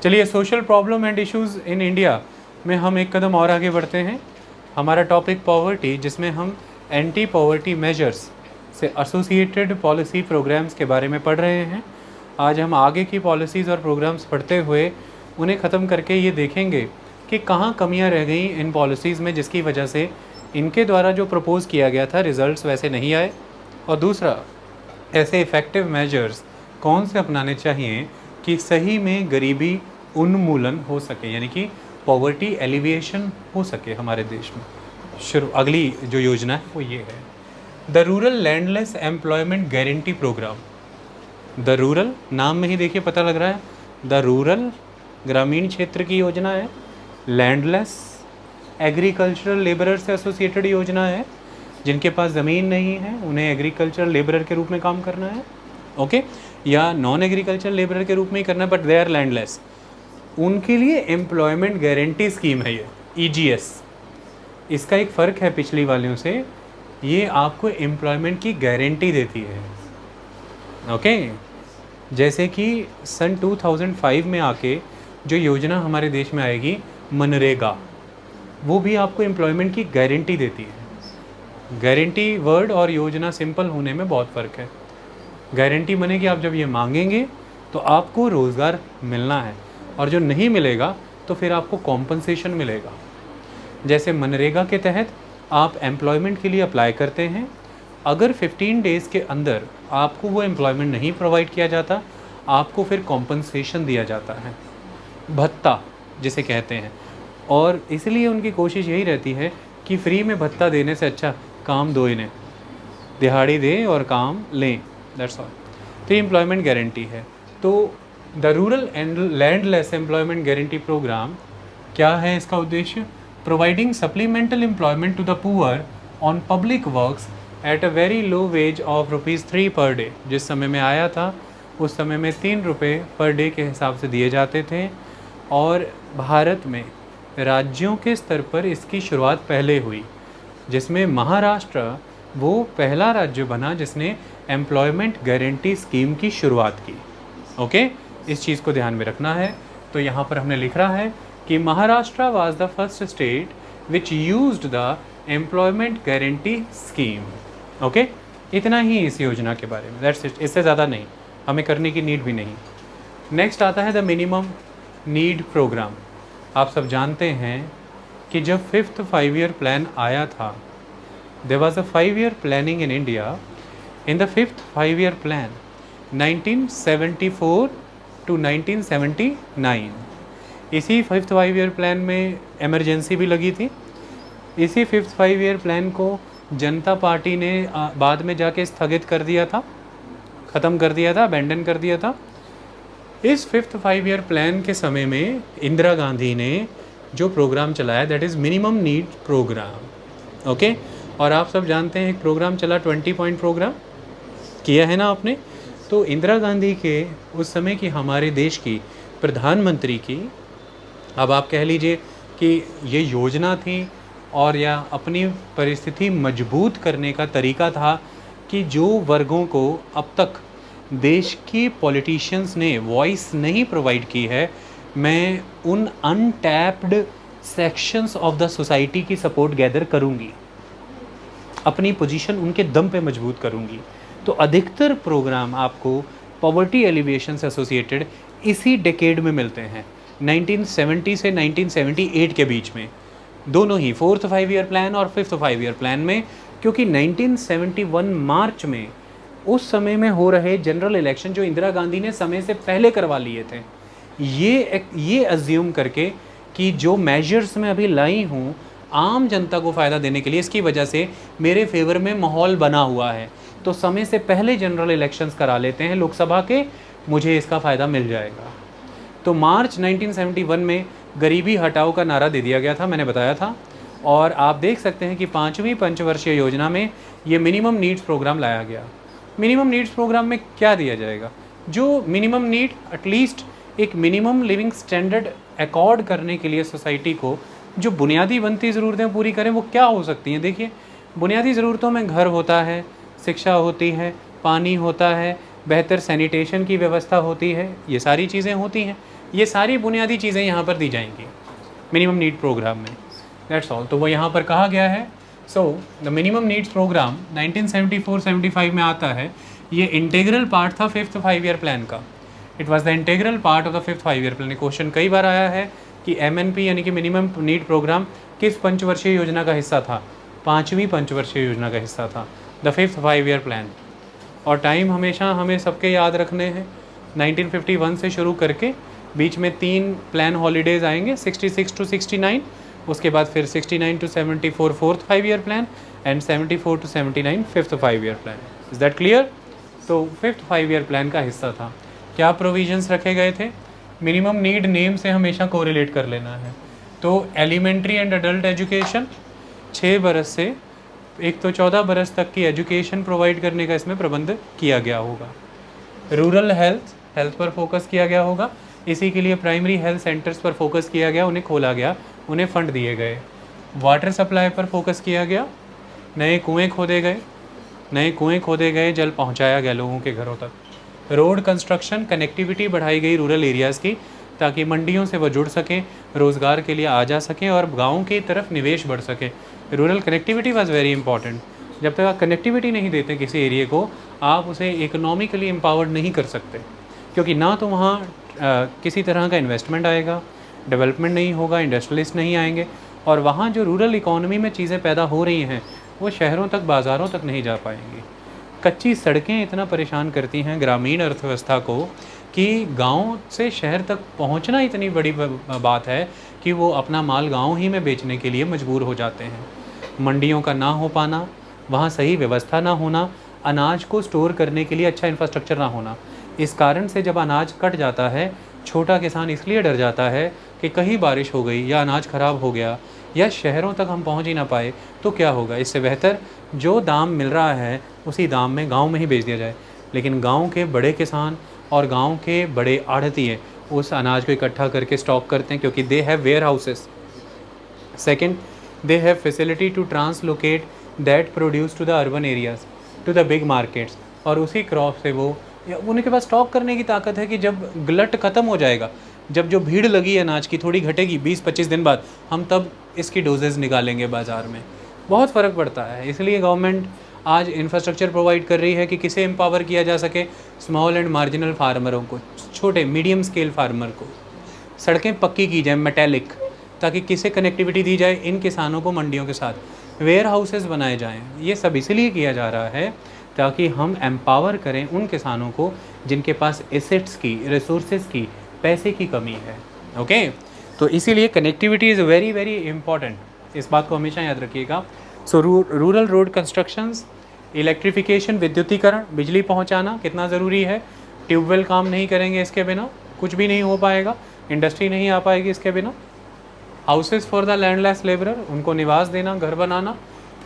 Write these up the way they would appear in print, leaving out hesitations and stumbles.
चलिए, social problem and issues in India में हम एक कदम और आगे बढ़ते हैं। हमारा टॉपिक पॉवर्टी, जिसमें हम एंटी पॉवर्टी मेजर्स से एसोसिएटेड पॉलिसी प्रोग्राम्स के बारे में पढ़ रहे हैं। आज हम आगे की पॉलिसीज़ और प्रोग्राम्स पढ़ते हुए उन्हें ख़त्म करके ये देखेंगे कि कहाँ कमियाँ रह गई इन पॉलिसीज़ में, जिसकी वजह से इनके द्वारा जो प्रपोज़ किया गया था रिज़ल्ट्स वैसे नहीं आए। और दूसरा, ऐसे इफ़ेक्टिव मेजर्स कौन से अपनाने चाहिए कि सही में गरीबी उन्मूलन हो सके, यानी कि पॉवर्टी एलिविएशन हो सके हमारे देश में। अगली जो योजना है वो ये है, the rural landless employment guarantee programme. The rural, नाम में ही देखिए पता लग रहा है, द रूरल ग्रामीण क्षेत्र की योजना है। लैंडलेस एग्रीकल्चरल लेबरर से एसोसिएटेड योजना है। जिनके पास ज़मीन नहीं है उन्हें एग्रीकल्चरल लेबरर के रूप में काम करना है, ओके, या नॉन एग्रीकल्चरल लेबरर के रूप में ही करना है, बट दे आर लैंडलेस। उनके लिए एम्प्लॉयमेंट गारंटी स्कीम है ये, ईजीएस। इसका एक फ़र्क है पिछली वालों से, ये आपको एम्प्लॉयमेंट की गारंटी देती है, ओके। जैसे कि सन 2005 में आके जो योजना हमारे देश में आएगी मनरेगा, वो भी आपको एम्प्लॉयमेंट की गारंटी देती है। गारंटी वर्ड और योजना सिंपल होने में बहुत फ़र्क है। गारंटी माने कि आप जब ये मांगेंगे तो आपको रोज़गार मिलना है, और जो नहीं मिलेगा तो फिर आपको कॉम्पनसेशन मिलेगा। जैसे मनरेगा के तहत आप एम्प्लॉयमेंट के लिए अप्लाई करते हैं, अगर 15 डेज़ के अंदर आपको वो एम्प्लॉयमेंट नहीं प्रोवाइड किया जाता, आपको फिर कॉम्पनसेशन दिया जाता है, भत्ता जिसे कहते हैं। और इसलिए उनकी कोशिश यही रहती है कि फ्री में भत्ता देने से अच्छा काम दो इन्हें, दिहाड़ी दें और काम लें, दैट्स ऑल। तो एम्प्लॉयमेंट गारंटी है। तो the rural and landless employment guarantee programme क्या है? इसका उद्देश्य providing supplemental employment to the poor on public works at a very low wage of ₹3 per day. जिस समय में आया था उस समय में 3 रुपये पर डे के हिसाब से दिए जाते थे, और भारत में राज्यों के स्तर पर इसकी शुरुआत पहले हुई, जिसमें महाराष्ट्र वो पहला राज्य बना जिसने एम्प्लॉयमेंट गारंटी स्कीम की शुरुआत की, ओके। इस चीज़ को ध्यान में रखना है। तो यहाँ पर हमने लिख रहा है कि Maharashtra was the first state which used the employment guarantee scheme, okay. इतना ही इस योजना के बारे में, दैट्स इट, इससे ज़्यादा नहीं, हमें करने की नीड भी नहीं। नेक्स्ट आता है द मिनिमम नीड प्रोग्राम। आप सब जानते हैं कि जब 5th 5 ईयर प्लान आया था, there was a 5 year planning in India. In the 5th 5 year plan 1974 to 1979, इसी 5th 5 ईयर प्लान में इमरजेंसी भी लगी थी। इसी 5th 5 ईयर प्लान को जनता पार्टी ने बाद में जाके स्थगित कर दिया था, ख़त्म कर दिया था, अबेंडन कर दिया था। इस 5th 5 ईयर प्लान के समय में इंदिरा गांधी ने जो प्रोग्राम चलाया, that is minimum need programme, okay. और आप सब जानते हैं एक प्रोग्राम चला 20 पॉइंट प्रोग्राम, किया है ना आपने। तो इंदिरा गांधी के उस समय की हमारे देश की प्रधानमंत्री की, अब आप कह लीजिए कि ये योजना थी और या अपनी परिस्थिति मजबूत करने का तरीका था कि जो वर्गों को अब तक देश की पॉलिटिशियंस ने वॉइस नहीं प्रोवाइड की है, मैं उन untapped sections of the society की सपोर्ट गैदर करूंगी, अपनी पोजीशन उनके दम पे मजबूत करूंगी। तो अधिकतर प्रोग्राम आपको पॉवर्टी एलिवेशन से एसोसिएटेड इसी डेकेड में मिलते हैं, 1970 से 1978 के बीच में, दोनों ही 4th 5 ईयर प्लान और 5th 5 ईयर प्लान में। क्योंकि 1971 मार्च में उस समय में हो रहे जनरल इलेक्शन जो इंदिरा गांधी ने समय से पहले करवा लिए थे, ये अज्यूम करके कि जो मेजर्स मैं अभी लाई हूँ आम जनता को फ़ायदा देने के लिए, इसकी वजह से मेरे फेवर में माहौल बना हुआ है, तो समय से पहले जनरल इलेक्शंस करा लेते हैं लोकसभा के, मुझे इसका फ़ायदा मिल जाएगा। तो मार्च 1971 में गरीबी हटाओ का नारा दे दिया गया था, मैंने बताया था। और आप देख सकते हैं कि 5वीं पंचवर्षीय योजना में ये मिनिमम नीड्स प्रोग्राम लाया गया। मिनिमम नीड्स प्रोग्राम में क्या दिया जाएगा? जो मिनिमम नीड, एटलीस्ट एक मिनिमम लिविंग स्टैंडर्ड अकॉर्ड करने के लिए सोसाइटी को जो बुनियादी बनती ज़रूरतें पूरी करें, वो क्या हो सकती हैं? देखिए, बुनियादी ज़रूरतों में घर होता है, शिक्षा होती है, पानी होता है, बेहतर सैनिटेशन की व्यवस्था होती है, ये सारी चीज़ें होती हैं। ये सारी बुनियादी चीज़ें यहाँ पर दी जाएंगी मिनिमम नीड प्रोग्राम में। That's all. तो वो यहाँ पर कहा गया है। So the minimum needs programme 1974-75 में आता है। ये इंटीग्रल पार्ट था 5th 5 ईयर प्लान का। It was the integral part of the 5th 5 year plan. Question कई बार आया है कि MNP यानी कि मिनिमम नीड प्रोग्राम किस पंचवर्षीय योजना का हिस्सा था। 5वीं पंचवर्षीय योजना का हिस्सा था, द 5th 5 ईयर प्लान। और टाइम हमेशा हमें सबके याद रखने हैं। 1951 से शुरू करके बीच में 3 प्लान हॉलीडेज आएंगे, 66 to 69, उसके बाद फिर 69 to 74 4th 5 year plan and 74 to 79 5th 5 year plan. Is that clear? तो 5th 5 ईयर प्लान का हिस्सा था। क्या प्रोविजंस रखे गए थे? मिनिमम नीड नेम से हमेशा कोरिलेट कर लेना है। तो एलिमेंट्री एंड अडल्ट एजुकेशन 6 बरस से एक तो 14 बरस तक की एजुकेशन प्रोवाइड करने का इसमें प्रबंध किया गया होगा। रूरल हेल्थ पर फोकस किया गया होगा। इसी के लिए प्राइमरी हेल्थ सेंटर्स पर फोकस किया गया, उन्हें खोला गया, उन्हें फंड दिए गए। वाटर सप्लाई पर फोकस किया गया, नए कुएँ खोदे गए, जल पहुंचाया गया लोगों के घरों तक। रोड कंस्ट्रक्शन, कनेक्टिविटी बढ़ाई गई रूरल एरियाज़ की, ताकि मंडियों से वो जुड़ सकें, रोज़गार के लिए आ जा सकें और गाँव की तरफ निवेश बढ़ सके। Rural connectivity was very important. जब तक आप कनेक्टिविटी नहीं देते किसी एरिया को, आप उसे इकोनॉमिकली एम्पावर्ड नहीं कर सकते, क्योंकि ना तो वहाँ किसी तरह का इन्वेस्टमेंट आएगा, डेवलपमेंट नहीं होगा, इंडस्ट्रियलिस्ट नहीं आएंगे, और वहाँ जो रूरल इकोनॉमी में चीज़ें पैदा हो रही हैं वो शहरों तक, बाज़ारों तक नहीं जा पाएंगी। कच्ची सड़कें इतना परेशान करती हैं ग्रामीण अर्थव्यवस्था को कि गांव से शहर तक पहुंचना इतनी बड़ी बात है कि वो अपना माल गांव ही में बेचने के लिए मजबूर हो जाते हैं। मंडियों का ना हो पाना, वहाँ सही व्यवस्था ना होना, अनाज को स्टोर करने के लिए अच्छा इंफ्रास्ट्रक्चर ना होना, इस कारण से जब अनाज कट जाता है, छोटा किसान इसलिए डर जाता है कि कहीं बारिश हो गई या अनाज ख़राब हो गया या शहरों तक हम पहुंच ही ना पाए तो क्या होगा। इससे बेहतर जो दाम मिल रहा है उसी दाम में गांव में ही बेच दिया जाए। लेकिन गांव के बड़े किसान और गांव के बड़े आढ़तिये उस अनाज को इकट्ठा करके स्टॉक करते हैं, क्योंकि they have warehouses. Second, they have facility to translocate that produce to the urban areas, to the big markets, और उसी क्रॉप से वो, उनके पास स्टॉक करने की ताकत है कि जब गलट ख़त्म हो जाएगा, जब जो भीड़ लगी अनाज की थोड़ी घटेगी 20-25 दिन बाद, हम तब इसकी डोजेज़ निकालेंगे बाज़ार में। बहुत फ़र्क पड़ता है। इसलिए गवर्नमेंट आज इंफ्रास्ट्रक्चर प्रोवाइड कर रही है कि किसे एम्पावर किया जा सके, स्मॉल एंड मार्जिनल फार्मरों को, छोटे मीडियम स्केल फार्मर को। सड़कें पक्की की जाए, मेटेलिक, ताकि किसे कनेक्टिविटी दी जाए इन किसानों को मंडियों के साथ। वेयर हाउसेस बनाए जाएँ। ये सब इसलिए किया जा रहा है ताकि हम एम्पावर करें उन किसानों को जिनके पास एसेट्स की, रिसोर्सेज की, पैसे की कमी है। ओके, तो इसीलिए connectivity is very very important. इस बात को हमेशा याद रखिएगा। सो रूरल रोड कंस्ट्रक्शंस, इलेक्ट्रिफिकेशन, विद्युतीकरण, बिजली पहुंचाना कितना ज़रूरी है। ट्यूबवेल काम नहीं करेंगे इसके बिना, कुछ भी नहीं हो पाएगा। इंडस्ट्री नहीं आ पाएगी इसके बिना। Houses for the landless labourer, उनको निवास देना, घर बनाना।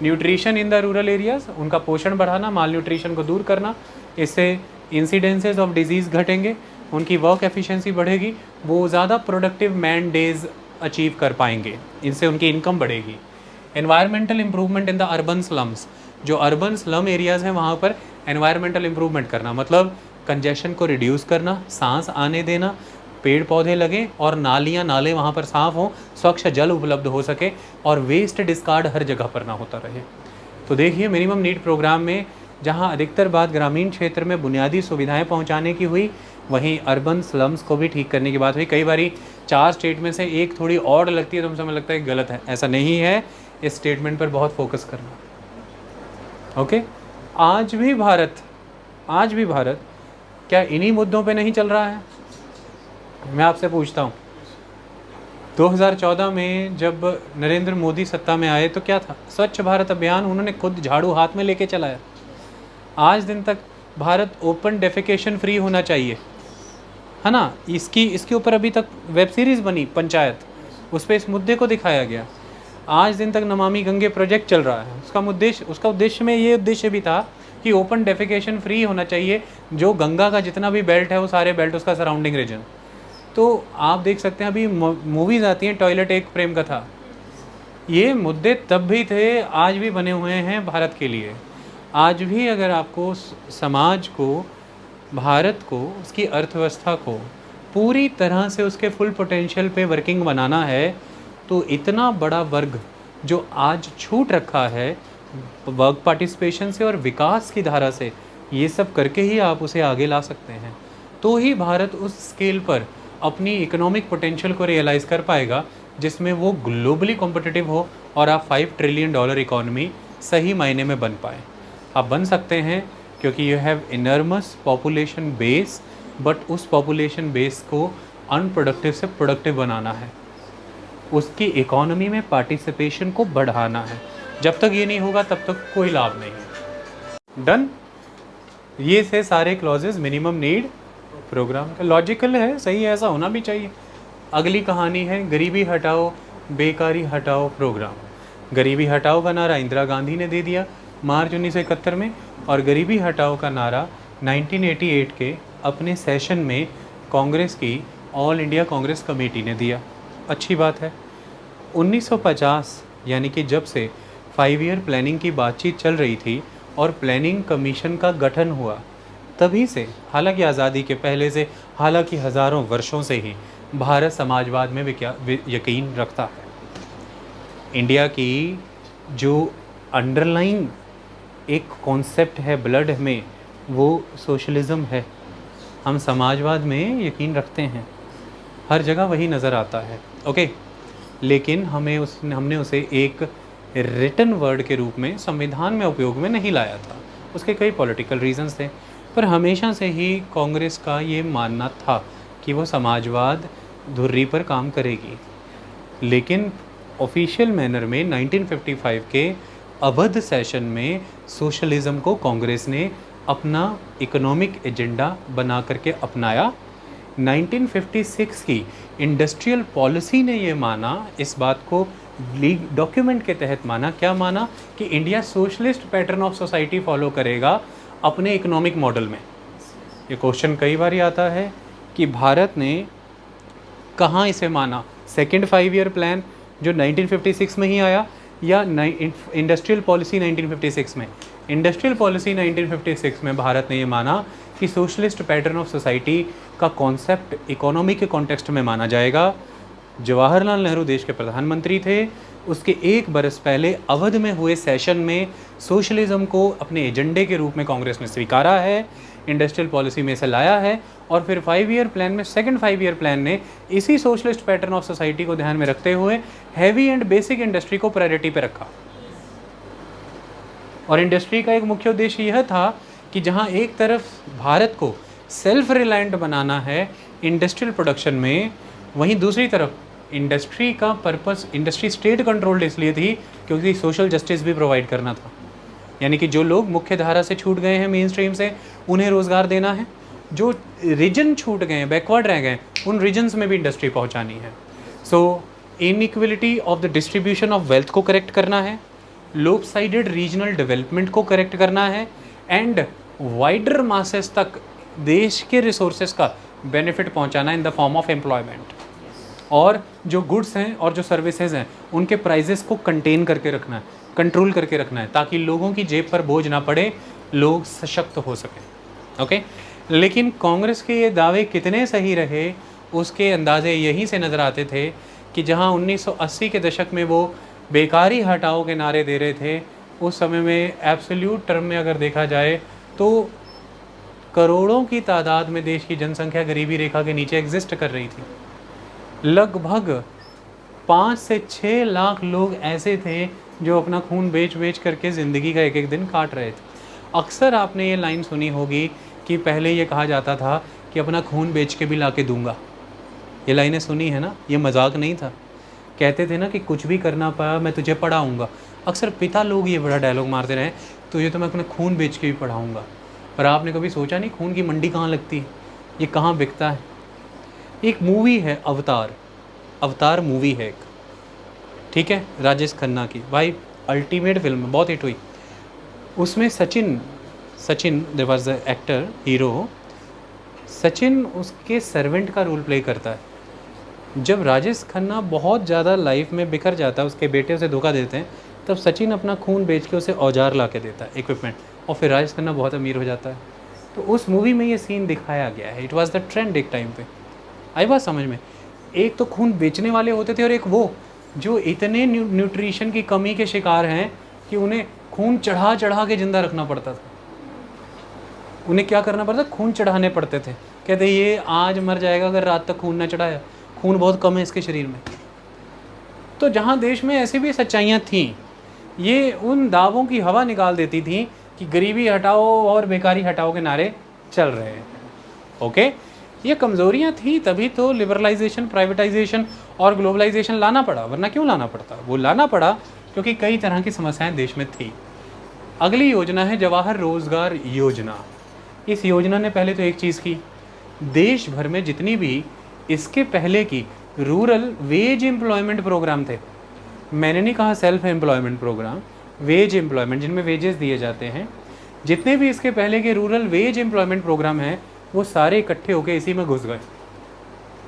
Nutrition in the rural areas, उनका पोषण बढ़ाना, माल न्यूट्रिशन को दूर करना। इससे इंसिडेंसेस ऑफ डिजीज़ घटेंगे, उनकी वर्क एफिशिएंसी बढ़ेगी, वो ज़्यादा प्रोडक्टिव मैन डेज अचीव कर पाएंगे, इनसे उनकी इनकम बढ़ेगी। Environmental improvement in the urban slums, जो अर्बन स्लम एरियाज़ हैं वहाँ पर एनवायरमेंटल इम्प्रूवमेंट करना, मतलब कंजेशन को रिड्यूस करना, सांस आने देना, पेड़ पौधे लगें और नालियाँ नाले वहाँ पर साफ़ हों, स्वच्छ जल उपलब्ध हो सके और वेस्ट डिस्कार्ड हर जगह पर ना होता रहे। तो देखिए मिनिमम नीड प्रोग्राम में जहाँ अधिकतर बात ग्रामीण क्षेत्र में बुनियादी सुविधाएं पहुँचाने की हुई, वहीं अर्बन स्लम्स को भी ठीक करने की बात हुई। कई बारी 4 स्टेट में से एक थोड़ी और लगती है तो हमें लगता है कि गलत है, ऐसा नहीं है। इस स्टेटमेंट पर बहुत फोकस करना। ओके, आज भी भारत क्या इन्हीं मुद्दों पे नहीं चल रहा है? मैं आपसे पूछता हूँ, 2014 में जब नरेंद्र मोदी सत्ता में आए तो क्या था? स्वच्छ भारत अभियान उन्होंने खुद झाड़ू हाथ में लेके चलाया। आज दिन तक भारत ओपन डेफिकेशन फ्री होना चाहिए, है ना। इसके ऊपर अभी तक वेब सीरीज़ बनी पंचायत, उस पर इस मुद्दे को दिखाया गया। आज दिन तक नमामि गंगे प्रोजेक्ट चल रहा है। उसका उद्देश्य में ये उद्देश्य भी था कि ओपन डेफिकेशन फ्री होना चाहिए। जो गंगा का जितना भी बेल्ट है वो सारे बेल्ट, उसका सराउंडिंग रीजन। तो आप देख सकते हैं अभी मूवीज़ आती हैं, टॉयलेट एक प्रेम कथा। ये मुद्दे तब भी थे, आज भी बने हुए हैं भारत के लिए। आज भी अगर आपको समाज को, भारत को, उसकी अर्थव्यवस्था को पूरी तरह से उसके फुल पोटेंशियल पे वर्किंग बनाना है, तो इतना बड़ा वर्ग जो आज छूट रखा है वर्क पार्टिसिपेशन से और विकास की धारा से, ये सब करके ही आप उसे आगे ला सकते हैं। तो ही भारत उस स्केल पर अपनी इकोनॉमिक पोटेंशियल को रियलाइज़ कर पाएगा जिसमें वो ग्लोबली कॉम्पिटिटिव हो और आप $5 ट्रिलियन इकॉनमी सही मायने में बन पाए। आप बन सकते हैं क्योंकि you have enormous population base, but उस पॉपुलेशन बेस को अनप्रोडक्टिव से प्रोडक्टिव बनाना है, उसकी इकोनॉमी में पार्टिसिपेशन को बढ़ाना है। जब तक ये नहीं होगा तब तक कोई लाभ नहीं है। डन। ये से सारे क्लॉजेज मिनिमम नीड प्रोग्राम का। लॉजिकल है, सही है, ऐसा होना भी चाहिए। अगली कहानी है गरीबी हटाओ बेकारी हटाओ प्रोग्राम। गरीबी हटाओ का नारा इंदिरा गांधी ने दे दिया मार्च 1971 में, और गरीबी हटाओ का नारा 1988 के अपने सेशन में कांग्रेस की ऑल इंडिया कांग्रेस कमेटी ने दिया। अच्छी बात है। 1950 यानी कि जब से 5 ईयर प्लानिंग की बातचीत चल रही थी और प्लानिंग कमीशन का गठन हुआ, तभी से, हालांकि आज़ादी के पहले से, हालांकि हज़ारों वर्षों से ही भारत समाजवाद में यकीन रखता है। इंडिया की जो अंडरलाइंग एक कॉन्सेप्ट है ब्लड में, वो सोशलिज़म है। हम समाजवाद में यकीन रखते हैं, हर जगह वही नज़र आता है। ओके, लेकिन हमने उसे एक रिटन वर्ड के रूप में संविधान में उपयोग में नहीं लाया था। उसके कई पॉलिटिकल रीजंस थे, पर हमेशा से ही कांग्रेस का ये मानना था कि वो समाजवाद धुर्री पर काम करेगी। लेकिन ऑफिशियल मैनर में 1955 के अवध सेशन में सोशलिज़म को कांग्रेस ने अपना इकोनॉमिक एजेंडा बना करके अपनाया। 1956 की इंडस्ट्रियल पॉलिसी ने ये माना, इस बात को डॉक्यूमेंट के तहत माना, क्या माना कि India socialist pattern of society follow करेगा अपने इकोनॉमिक मॉडल में। ये क्वेश्चन कई बार आता है कि भारत ने कहाँ इसे माना, सेकंड 5 ईयर प्लान जो 1956 में ही आया या इंडस्ट्रियल पॉलिसी 1956 में। इंडस्ट्रियल पॉलिसी 1956 में भारत ने ये माना कि सोशलिस्ट पैटर्न ऑफ सोसाइटी का कॉन्सेप्ट इकोनॉमी के कॉन्टेक्स्ट में माना जाएगा। जवाहरलाल नेहरू देश के प्रधानमंत्री थे, उसके 1 बरस पहले अवध में हुए सेशन में सोशलिज़म को अपने एजेंडे के रूप में कांग्रेस ने स्वीकारा है, इंडस्ट्रियल पॉलिसी में से लाया है, और फिर 5 ईयर प्लान में सेकंड 5 ईयर प्लान ने इसी सोशलिस्ट पैटर्न ऑफ सोसाइटी को ध्यान में रखते हुए हैवी एंड बेसिक इंडस्ट्री को प्रायोरिटी पे रखा। और इंडस्ट्री का एक मुख्य उद्देश्य यह था कि जहां एक तरफ भारत को सेल्फ रिलायंट बनाना है इंडस्ट्रियल प्रोडक्शन में, वहीं दूसरी तरफ इंडस्ट्री का पर्पस, इंडस्ट्री स्टेट कंट्रोल्ड इसलिए थी क्योंकि सोशल जस्टिस भी प्रोवाइड करना था। यानी कि जो लोग मुख्य धारा से छूट गए हैं, मेन स्ट्रीम से, उन्हें रोज़गार देना है। जो रीजन छूट गए हैं, बैकवर्ड रह गए, उन रीजन्स में भी इंडस्ट्री पहुंचानी है। So inequality of the distribution of wealth को करेक्ट करना है, लोपसाइडेड रीजनल डेवलपमेंट को करेक्ट करना है, एंड वाइडर मासेस तक देश के रिसोर्सेज का बेनिफिट पहुंचाना in the form of employment. और जो गुड्स हैं और जो सर्विसेज हैं उनके प्राइजेस को कंटेन करके रखना है, कंट्रोल करके रखना है, ताकि लोगों की जेब पर बोझ ना पड़े, लोग सशक्त हो सकें। ओके, लेकिन कांग्रेस के ये दावे कितने सही रहे उसके अंदाजे यहीं से नज़र आते थे कि जहां 1980 के दशक में वो बेकारी हटाओ के नारे दे रहे थे, उस समय में एब्सोल्यूट टर्म में अगर देखा जाए तो करोड़ों की तादाद में देश की जनसंख्या गरीबी रेखा के नीचे एग्जिस्ट कर रही थी। लगभग 5 से 6 लाख लोग ऐसे थे जो अपना खून बेच बेच करके ज़िंदगी का एक एक दिन काट रहे थे। अक्सर आपने ये लाइन सुनी होगी कि पहले ये कहा जाता था कि अपना खून बेच के भी ला के दूँगा। ये लाइनें सुनी है ना, ये मजाक नहीं था। कहते थे ना कि कुछ भी करना पाया मैं तुझे पढ़ाऊँगा। अक्सर पिता लोग ये बड़ा डायलॉग मारते रहे, तुझे तो मैं अपना खून बेच के भी पढ़ाऊँगा। पर आपने कभी सोचा नहीं खून की मंडी कहाँ लगती है, ये कहाँ बिकता है। एक मूवी है अवतार, अवतार मूवी है एक, ठीक है, राजेश खन्ना की, भाई अल्टीमेट फिल्म, बहुत हिट हुई। उसमें Sachin there was the actor hero, Sachin उसके सर्वेंट का रोल प्ले करता है। जब राजेश खन्ना बहुत ज़्यादा लाइफ में बिखर जाता है, उसके बेटे उसे धोखा देते हैं, तब सचिन अपना खून बेच के उसे औजार ला के देता है, इक्विपमेंट, और फिर राजेश खन्ना बहुत अमीर हो जाता है। तो उस मूवी में ये सीन दिखाया गया है। इट वाज द ट्रेंड एक टाइम पे। आई बात समझ में? एक तो खून बेचने वाले होते थे और एक वो जो इतने न्यूट्रिशन की कमी के शिकार हैं कि उन्हें खून चढ़ा चढ़ा के ज़िंदा रखना पड़ता था। उन्हें क्या करना पड़ता? खून चढ़ाने पड़ते थे। कहते ये आज मर जाएगा अगर रात तक खून ना चढ़ाया, खून बहुत कम है इसके शरीर में। तो जहाँ देश में ऐसी भी सच्चाइयाँ थीं, ये उन दावों की हवा निकाल देती थी कि गरीबी हटाओ और बेकारी हटाओ के नारे चल रहे हैं। ओके, ये कमज़ोरियाँ थी, तभी तो लिबरलाइजेशन, प्राइवेटाइजेशन और ग्लोबलाइजेशन लाना पड़ा, वरना क्यों लाना पड़ता? वो लाना पड़ा क्योंकि कई तरह की समस्याएं देश में थी। अगली योजना है जवाहर रोजगार योजना। इस योजना ने पहले तो एक चीज़ की, देश भर में जितनी भी इसके पहले की रूरल वेज एम्प्लॉयमेंट प्रोग्राम थे, मैंने नहीं कहा self employment programme, wage employment जिनमें वेजेस दिए जाते हैं, जितने भी इसके पहले के रूरल वेज एम्प्लॉयमेंट प्रोग्राम हैं वो सारे इकट्ठे होकर इसी में घुस गए।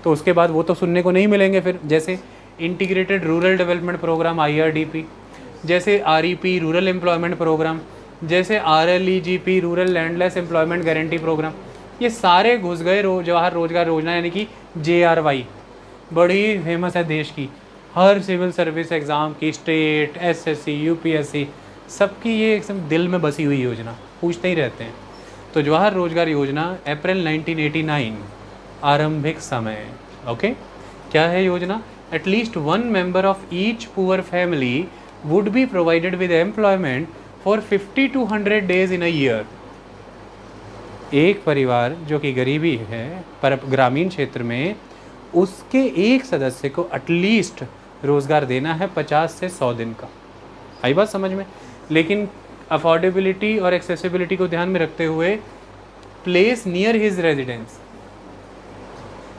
तो उसके बाद वो तो सुनने को नहीं मिलेंगे फिर, जैसे integrated rural development programme IRDP, जैसे REP रूरल एम्प्लॉयमेंट प्रोग्राम, जैसे RLEGP rural landless employment guarantee programme, ये सारे घुस गए जवाहर रोजगार योजना यानी कि JRY। बड़ी फेमस है देश की, हर सिविल सर्विस एग्ज़ाम की, स्टेट, SSC, UPSC, सबकी ये एकदम दिल में बसी हुई योजना, पूछते ही रहते हैं। तो जवाहर रोजगार योजना अप्रैल 1989 आरंभिक समय। ओके, क्या है योजना? At least one member of each poor family would be provided with employment for 50 to 100 days in a year. एक परिवार जो कि गरीबी है पर ग्रामीण क्षेत्र में, उसके एक सदस्य को एटलीस्ट रोज़गार देना है 50 से 100 दिन का। आई बात समझ में? लेकिन अफोर्डेबिलिटी और एक्सेसिबिलिटी को ध्यान में रखते हुए place near his residence.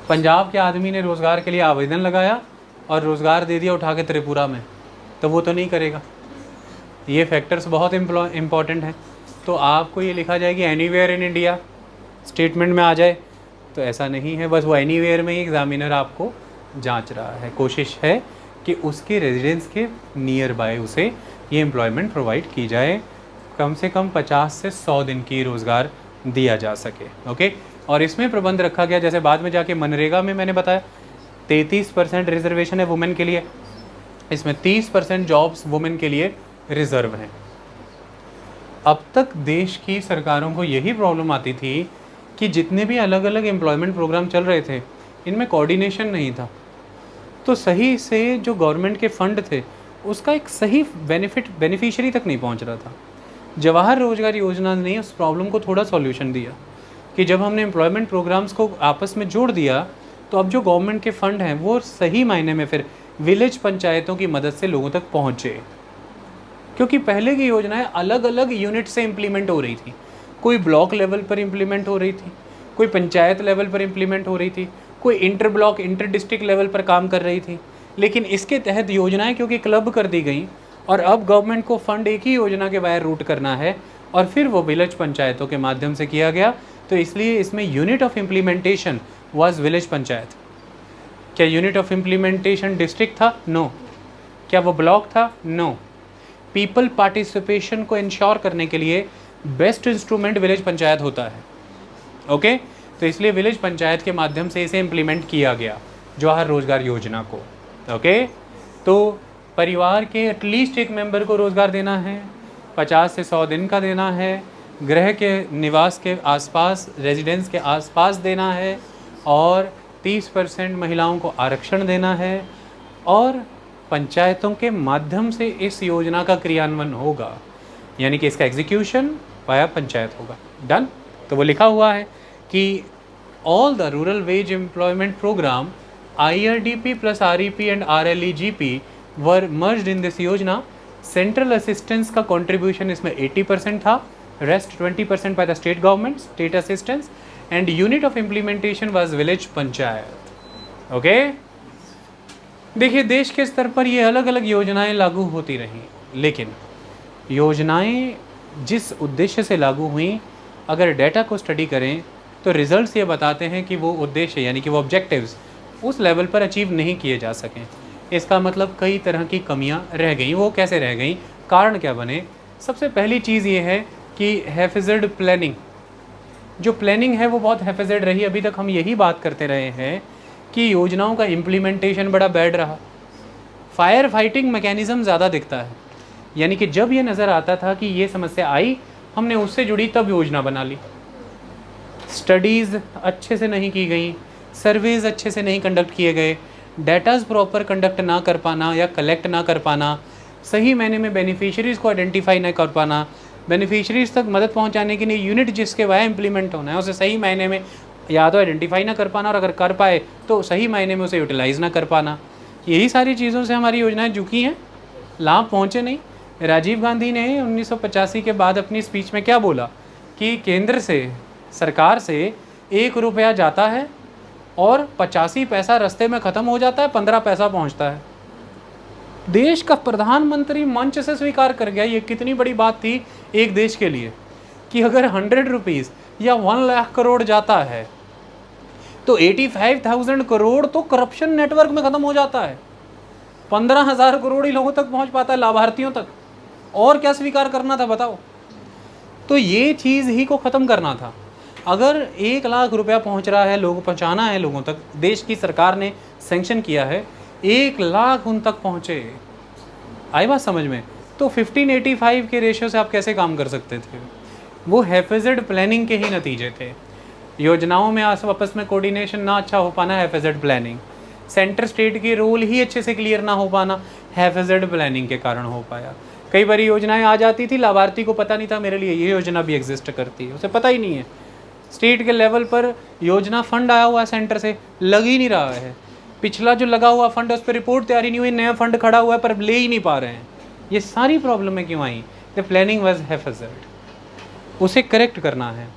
Punjab के आदमी ने रोज़गार के लिए आवेदन लगाया और रोज़गार दे दिया उठा के त्रिपुरा में, तो वो तो नहीं करेगा। ये फैक्टर्स बहुत इम्पॉर्टेंट हैं। तो आपको ये लिखा जाए कि एनीवेयर इन इंडिया स्टेटमेंट में आ जाए, तो ऐसा नहीं है, बस वो एनीवेयर में ही एग्जामिनर आपको जांच रहा है। कोशिश है कि उसके रेजिडेंस के नियर बाय उसे ये एम्प्लॉयमेंट प्रोवाइड की जाए, कम से कम 50 से 100 दिन की रोज़गार दिया जा सके। ओके, और इसमें प्रबंध रखा गया, जैसे बाद में जाके मनरेगा में मैंने बताया 33% रिजर्वेशन है वुमेन के लिए, इसमें 30% जॉब्स वुमेन के लिए रिजर्व हैं। अब तक देश की सरकारों को यही प्रॉब्लम आती थी कि जितने भी अलग अलग एम्प्लॉयमेंट प्रोग्राम चल रहे थे, इनमें कोऑर्डिनेशन नहीं था, तो सही से जो गवर्नमेंट के फंड थे उसका एक सही बेनिफिशियरी तक नहीं पहुंच रहा था। जवाहर रोजगार योजना ने उस प्रॉब्लम को थोड़ा सॉल्यूशन दिया कि जब हमने एम्प्लॉयमेंट प्रोग्राम्स को आपस में जोड़ दिया, तो अब जो गवर्नमेंट के फंड हैं वो सही मायने में फिर विलेज पंचायतों की मदद से लोगों तक पहुँचे। क्योंकि पहले की योजनाएं अलग अलग यूनिट से इम्प्लीमेंट हो रही थी, कोई ब्लॉक लेवल पर इम्प्लीमेंट हो रही थी, कोई पंचायत लेवल पर इम्प्लीमेंट हो रही थी, कोई inter block inter district level पर काम कर रही थी। लेकिन इसके तहत योजनाएं क्योंकि क्लब कर दी गई और अब गवर्नमेंट को फंड एक ही योजना के बाहर रूट करना है और फिर वो विलेज पंचायतों के माध्यम से किया गया, तो इसलिए इसमें unit of implementation was village panchayat. क्या यूनिट ऑफ इम्प्लीमेंटेशन डिस्ट्रिक्ट था? नो। क्या वो ब्लॉक था? नो। पीपल पार्टिसिपेशन को इंश्योर करने के लिए बेस्ट इंस्ट्रूमेंट विलेज पंचायत होता है। ओके, तो इसलिए विलेज पंचायत के माध्यम से इसे इम्प्लीमेंट किया गया जवाहर रोजगार योजना को। ओके, तो परिवार के एटलीस्ट एक मेंबर को रोज़गार देना है, 50 से 100 दिन का देना है, गृह के निवास के आसपास, रेजिडेंस के आसपास देना है, और 30% महिलाओं को आरक्षण देना है, और पंचायतों के माध्यम से इस योजना का क्रियान्वयन होगा, यानी कि इसका एग्जीक्यूशन वाया पंचायत होगा। डन। तो वो लिखा हुआ है कि all the rural wage employment programme IRDP plus REP and RLEGP were merged in this योजना। सेंट्रल असिस्टेंस का कंट्रीब्यूशन इसमें 80% था, rest 20% by the state government, state assistance, and unit of implementation was village panchayat. Okay, देखिए देश के स्तर पर ये अलग अलग योजनाएं लागू होती रहीं, लेकिन योजनाएं जिस उद्देश्य से लागू हुई, अगर डेटा को स्टडी करें तो रिजल्ट्स ये बताते हैं कि वो उद्देश्य यानी कि वो ऑब्जेक्टिव्स उस लेवल पर अचीव नहीं किए जा सकें। इसका मतलब कई तरह की कमियां रह गई। वो कैसे रह गई, कारण क्या बने? सबसे पहली चीज़ ये है कि हैफिजड प्लानिंग, जो प्लानिंग है वो बहुत हैफिजड रही। अभी तक हम यही बात करते रहे हैं कि योजनाओं का इम्प्लीमेंटेशन बड़ा बैड रहा। फायर फाइटिंग मैकेनिज़्म ज़्यादा दिखता है, यानी कि जब ये नज़र आता था कि ये समस्या आई, हमने उससे जुड़ी तब योजना बना ली। स्टडीज़ अच्छे से नहीं की गई, सर्वेज़ अच्छे से नहीं कंडक्ट किए गए, डाटाज़ प्रॉपर कंडक्ट ना कर पाना या कलेक्ट ना कर पाना, सही मायने में बेनिफिशरीज़ को आइडेंटिफाई ना कर पाना, बेनिफिशरीज़ तक मदद पहुंचाने के लिए यूनिट जिसके वाया इम्प्लीमेंट होना है उसे सही मायने में या तो आइडेंटिफाई ना कर पाना, और अगर कर पाए तो सही मायने में उसे यूटिलाइज़ ना कर पाना। यही सारी चीज़ों से हमारी योजनाएं झुकी हैं, लाभ पहुँचे नहीं। राजीव गांधी ने 1985 के बाद अपनी स्पीच में क्या बोला कि केंद्र से, सरकार से 1 रुपया जाता है और 85 पैसा रास्ते में ख़त्म हो जाता है, 15 पैसा पहुंचता है। देश का प्रधानमंत्री मंच से स्वीकार कर गया। ये कितनी बड़ी बात थी एक देश के लिए कि अगर 100 रुपीज़ या 1 लाख करोड़ जाता है तो 85,000 करोड़ तो करप्शन नेटवर्क में ख़त्म हो जाता है। 15,000 करोड़ ही लोगों तक पहुंच पाता है, लाभार्थियों तक। और क्या स्वीकार करना था बताओ? तो ये चीज़ ही को ख़त्म करना था। अगर 1 लाख रुपया पहुंच रहा है, लोग पहुंचाना है लोगों तक, देश की सरकार ने सैंक्शन किया है, 1 लाख उन तक पहुंचे। आई बात समझ में? तो 1585 के रेशियो से आप कैसे काम कर सकते थे? वो हैफेजेड प्लानिंग के ही नतीजे थे। योजनाओं में आपस में कोऑर्डिनेशन ना अच्छा हो पाना, हैफेजेड प्लानिंग। सेंटर स्टेट की रोल ही अच्छे से क्लियर ना हो पाना, हैफेजेड प्लानिंग के कारण हो पाया। कई बार योजनाएं आ जाती थी, लाभार्थी को पता नहीं था मेरे लिए ये योजना भी एग्जिस्ट करती है, उसे पता ही नहीं है। स्टेट के लेवल पर योजना फंड आया हुआ है सेंटर से, लग ही नहीं रहा है। पिछला जो लगा हुआ फंड उस पर रिपोर्ट तैयारी नहीं हुई, नया फंड खड़ा हुआ है पर ले ही नहीं पा रहे हैं। ये सारी प्रॉब्लमें क्यों आई? The planning was haphazard. उसे करेक्ट करना है।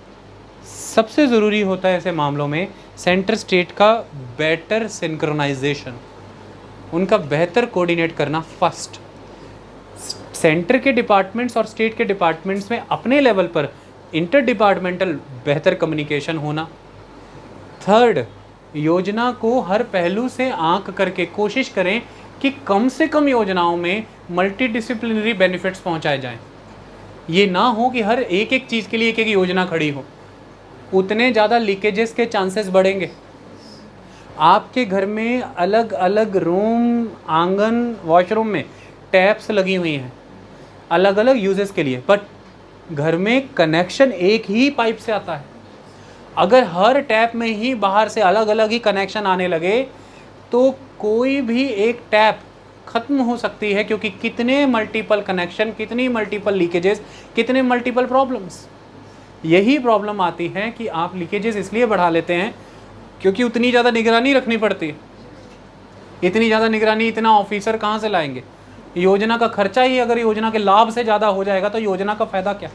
सबसे ज़रूरी होता है ऐसे मामलों में सेंटर स्टेट का बेटर सिंक्रोनाइजेशन, उनका बेहतर कोऑर्डिनेट करना। फर्स्ट, सेंटर के डिपार्टमेंट्स और स्टेट के डिपार्टमेंट्स में अपने लेवल पर इंटर डिपार्टमेंटल बेहतर कम्युनिकेशन होना। थर्ड, योजना को हर पहलू से आंक करके कोशिश करें कि कम से कम योजनाओं में मल्टी डिसिप्लिनरी बेनिफिट्स पहुंचाए जाएं। ये ना हो कि हर एक एक चीज़ के लिए एक एक योजना खड़ी हो, उतने ज़्यादा लीकेजेस के चांसेस बढ़ेंगे। आपके घर में अलग अलग रूम, आंगन, वॉशरूम में टैप्स लगी हुई हैं अलग अलग यूजेस के लिए, बट घर में कनेक्शन एक ही पाइप से आता है। अगर हर टैप में ही बाहर से अलग अलग ही कनेक्शन आने लगे तो कोई भी एक टैप ख़त्म हो सकती है, क्योंकि कितने मल्टीपल कनेक्शन, कितनी मल्टीपल लीकेजेस, कितने मल्टीपल प्रॉब्लम्स। यही प्रॉब्लम आती है कि आप लीकेजेस इसलिए बढ़ा लेते हैं क्योंकि उतनी ज़्यादा निगरानी रखनी पड़ती है। इतनी ज़्यादा निगरानी, इतना ऑफिसर कहाँ से लाएंगे? योजना का खर्चा ही अगर योजना के लाभ से ज़्यादा हो जाएगा तो योजना का फ़ायदा क्या?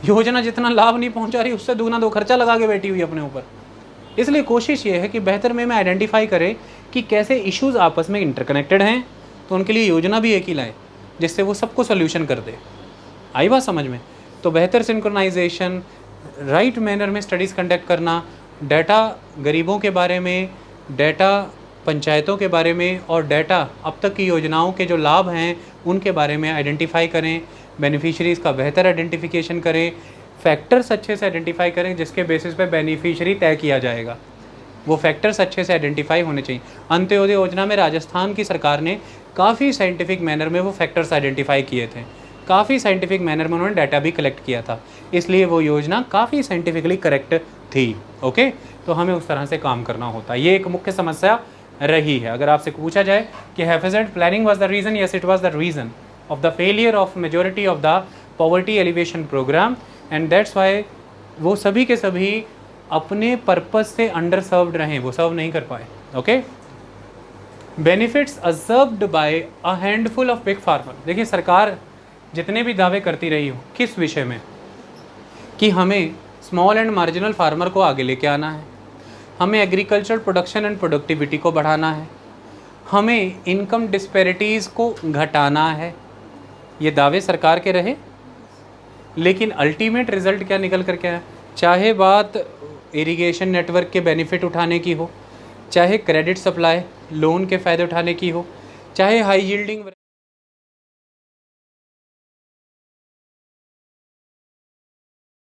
योजना जितना लाभ नहीं पहुंचा रही उससे दुगना दो खर्चा लगा के बैठी हुई अपने ऊपर। इसलिए कोशिश ये है कि बेहतर में आइडेंटिफाई करें कि कैसे इश्यूज़ आपस में इंटरकनेक्टेड हैं, तो उनके लिए योजना भी एक ही लाए जिससे वो सबको सोल्यूशन कर दे। आई बात समझ में? तो बेहतर सिंक्रोनाइजेशन, राइट मैनर में स्टडीज़ कंडक्ट करना, डाटा गरीबों के बारे में, डाटा पंचायतों के बारे में, और डाटा अब तक की योजनाओं के जो लाभ हैं उनके बारे में आइडेंटिफाई करें। बेनिफिशरीज़ का बेहतर आइडेंटिफिकेशन करें, फैक्टर्स अच्छे से आइडेंटिफाई करें जिसके बेसिस पे बेनिफिशरी तय किया जाएगा। वो फैक्टर्स अच्छे से आइडेंटिफाई होने चाहिए। अंत्योदय योजना में राजस्थान की सरकार ने काफ़ी साइंटिफिक मैनर में वो फैक्टर्स आइडेंटिफाई किए थे, काफ़ी साइंटिफिक मैनर में उन्होंने डाटा भी कलेक्ट किया था, इसलिए वो योजना काफ़ी साइंटिफिकली करेक्ट थी। ओके, तो हमें उस तरह से काम करना होता है। ये एक मुख्य समस्या रही है। अगर आपसे पूछा जाए कि haphazard planning was the reason, yes it was the reason of the failure of majority of the poverty alleviation program, and that's why वो सभी के सभी अपने पर्पस से अंडर सर्व्ड रहे, वो सर्व नहीं कर पाए। Okay, benefits absorbed by a handful of big farmer. देखिए, सरकार जितने भी दावे करती रही हो किस विषय में कि हमें स्मॉल एंड मार्जिनल फार्मर को आगे लेके आना है, हमें एग्रीकल्चर प्रोडक्शन एंड प्रोडक्टिविटी को बढ़ाना है, हमें इनकम डिस्पैरिटीज़ को घटाना है, ये दावे सरकार के रहे, लेकिन अल्टीमेट रिज़ल्ट क्या निकल कर के आया? चाहे बात इरिगेशन नेटवर्क के बेनिफिट उठाने की हो, चाहे क्रेडिट सप्लाई लोन के फ़ायदे उठाने की हो, चाहे हाई यील्डिंग